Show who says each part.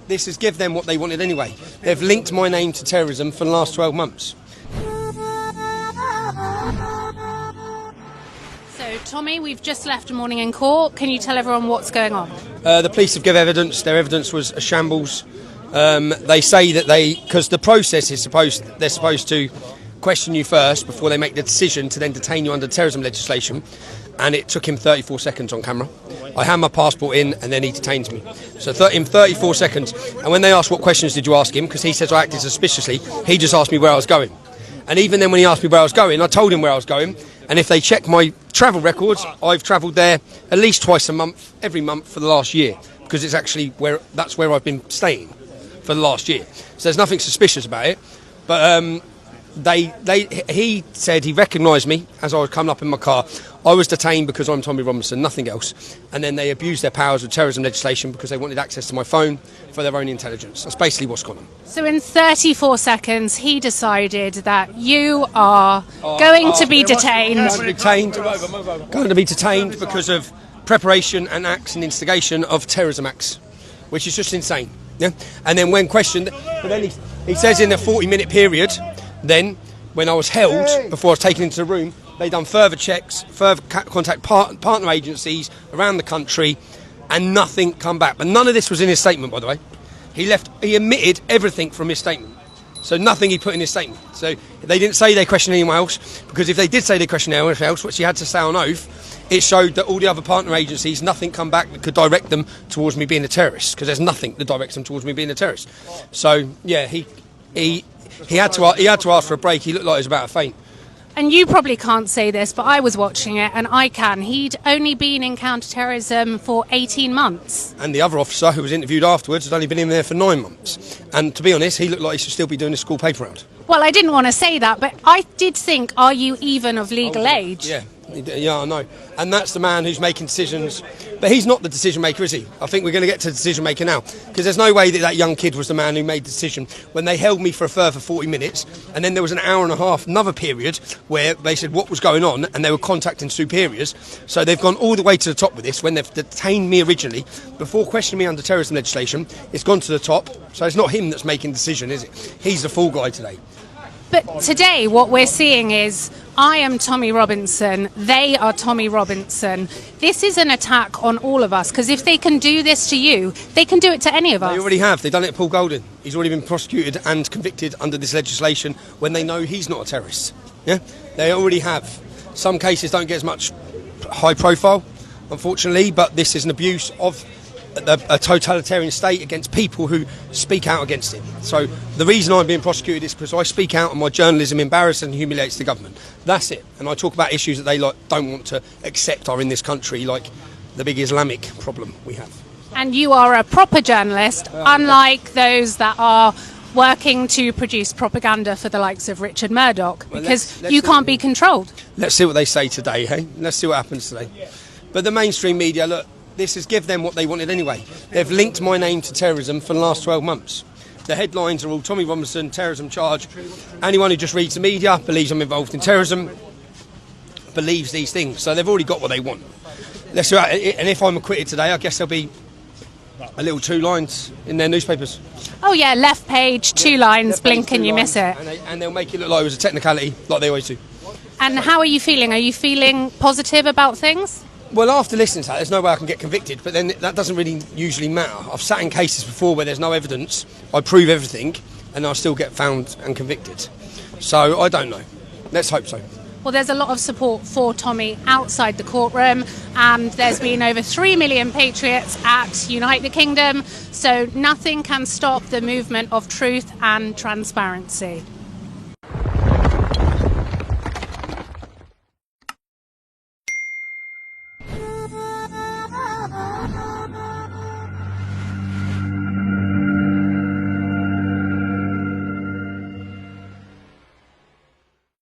Speaker 1: this has given them what they wanted anyway. They've linked my name to terrorism for the last 12 months.
Speaker 2: So, Tommy, we've just left a morning in court. Can you tell everyone what's going on?
Speaker 1: The police have given evidence. Their evidence was a shambles. They say that because the process is they're supposed to question you first before they make the decision to then detain you under terrorism legislation, and it took him 34 seconds on camera. I had my passport in and then he detained me. So in 34 seconds. And when they asked what questions did you ask him, because he says I acted suspiciously, he just asked me where I was going. And even then when he asked me where I was going, I told him where I was going. And if they check my travel records, I've travelled there at least twice a month, every month for the last year, because it's actually that's where I've been staying for the last year. So there's nothing suspicious about it. But he said he recognised me as I was coming up in my car. I was detained because I'm Tommy Robinson, nothing else. And then they abused their powers with terrorism legislation because they wanted access to my phone for their own intelligence. That's basically what's gone on.
Speaker 2: So in 34 seconds, he decided that you are going to be detained.
Speaker 1: Going to be detained because of preparation and acts and instigation of terrorism acts, which is just insane. Yeah? And then when questioned, but then he says in a 40-minute period, then when I was held, before I was taken into the room, they done further checks, further contact partner agencies around the country, and nothing come back. But none of this was in his statement, by the way. He omitted everything from his statement. So nothing he put in his statement. So they didn't say they questioned anyone else, because if they did say they questioned anyone else, which he had to say on oath, it showed that all the other partner agencies, nothing come back that could direct them towards me being a terrorist, because there's nothing that directs them towards me being a terrorist. So yeah, he had to ask for a break. He looked like he was about to faint.
Speaker 2: And you probably can't say this, but I was watching it and I can. He'd only been in counter-terrorism for 18 months.
Speaker 1: And the other officer who was interviewed afterwards had only been in there for 9 months. And to be honest, he looked like he should still be doing his school paper round.
Speaker 2: Well, I didn't want to say that, but I did think, are you even of legal age?
Speaker 1: Yeah, I know. And that's the man who's making decisions. But he's not the decision maker, is he? I think we're going to get to the decision maker now. Because there's no way that young kid was the man who made the decision. When they held me for a further 40 minutes, and then there was an hour and a half, another period, where they said what was going on, and they were contacting superiors. So they've gone all the way to the top with this. When they've detained me originally, before questioning me under terrorism legislation, it's gone to the top. So it's not him that's making the decision, is it? He's the fool guy today.
Speaker 2: But today what we're seeing is, I am Tommy Robinson, they are Tommy Robinson. This is an attack on all of us, because if they can do this to you, they can do it to any of us.
Speaker 1: They already have. They've done it to Paul Golding. He's already been prosecuted and convicted under this legislation when they know he's not a terrorist. Yeah, they already have. Some cases don't get as much high profile, unfortunately, but this is an abuse of a totalitarian state against people who speak out against it. So the reason I'm being prosecuted is because I speak out and my journalism embarrasses and humiliates the government. That's it. And I talk about issues that they don't want to accept are in this country, like the big Islamic problem we have.
Speaker 2: And you are a proper journalist, unlike those that are working to produce propaganda for the likes of Richard Murdoch, because you can't be controlled.
Speaker 1: Let's see what they say today, hey? Let's see what happens today. But the mainstream media, look, this has given them what they wanted anyway. They've linked my name to terrorism for the last 12 months. The headlines are all Tommy Robinson, terrorism charge. Anyone who just reads the media, believes I'm involved in terrorism, believes these things. So they've already got what they want. Let's see. And if I'm acquitted today, I guess there'll be a little 2 lines in their newspapers.
Speaker 2: Oh yeah, left page, 2 lines, blink and you miss it.
Speaker 1: And they'll make it look like it was a technicality, like they always do.
Speaker 2: And how are you feeling? Are you feeling positive about things?
Speaker 1: Well, after listening to that, there's no way I can get convicted, but then that doesn't really usually matter. I've sat in cases before where there's no evidence, I prove everything, and I still get found and convicted. So I don't know. Let's hope so.
Speaker 2: Well, there's a lot of support for Tommy outside the courtroom, and there's been over 3 million patriots at Unite the Kingdom, so nothing can stop the movement of truth and transparency.